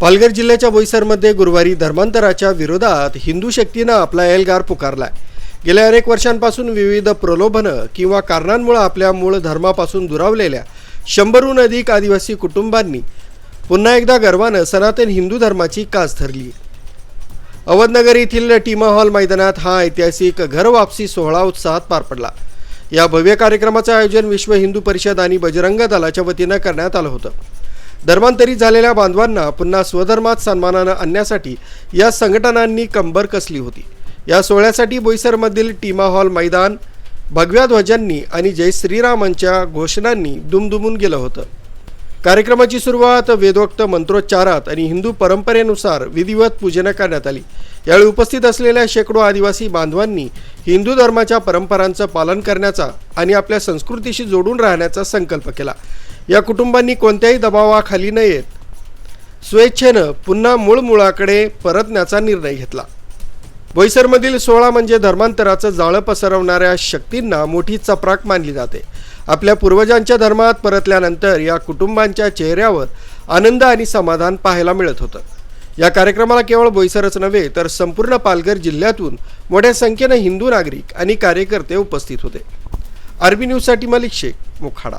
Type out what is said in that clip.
पालघर जिल्ह्याच्या बोईसरमध्ये गुरुवारी धर्मांतराच्या विरोधात हिंदू शक्तीनं आपला एल्गार पुकारलाय। गेल्या अनेक वर्षांपासून विविध प्रलोभनं किंवा कारणांमुळे आपल्या मूळ धर्मापासून दुरावलेल्या 100हून अधिक आदिवासी कुटुंबांनी पुन्हा एकदा गर्वानं सनातन हिंदू धर्माची कास धरली। अवधनगर येथील टीमा हॉल मैदानात हा ऐतिहासिक घर वापसी सोहळा उत्साहात पार पडला। या भव्य कार्यक्रमाचे आयोजन विश्व हिंदू परिषद आणि बजरंग दलाच्या वतीनं करण्यात आलं होतं। धर्मांतरित झालेल्या बांधवांना पुन्हा स्वधर्मात सन्मानानं आणण्यासाठी या संघटनांनी कंबर कसली होती। या सोहळ्यासाठी बोईसरमधील टीमा हॉल मैदान भगव्या ध्वजांनी आणि जय श्रीरामांच्या घोषणांनी दुमदुमून गेलं होतं। कार्यक्रमाची सुरुवात वेदोक्त मंत्रोच्चारात आणि हिंदू परंपरेनुसार विधिवत पूजन करण्यात आली। यावेळी उपस्थित असलेल्या शेकडो आदिवासी बांधवांनी हिंदू धर्माच्या परंपरांचं पालन करण्याचा आणि आपल्या संस्कृतीशी जोडून राहण्याचा संकल्प केला। या कुटुंबांनी कोणत्याही दबावाखाली न येत स्वेच्छेनं पुन्हा मूळ मुळाकडे परतण्याचा निर्णय घेतला। बोईसरमधील सोहळा म्हणजे धर्मांतराचं जाळं पसरवणाऱ्या शक्तींना मोठी चपराक मानली जाते। आपल्या पूर्वजांच्या धर्मात परतल्यानंतर या कुटुंबांच्या चेहऱ्यावर आनंद आणि समाधान पाहायला मिळत होतं। या कार्यक्रमाला केवळ बोईसरच नव्हे तर संपूर्ण पालघर जिल्ह्यातून मोठ्या संख्येने हिंदू नागरिक आणि कार्यकर्ते उपस्थित होते। आरबी न्यूजसाठी मलिक शेख, मोखाडा।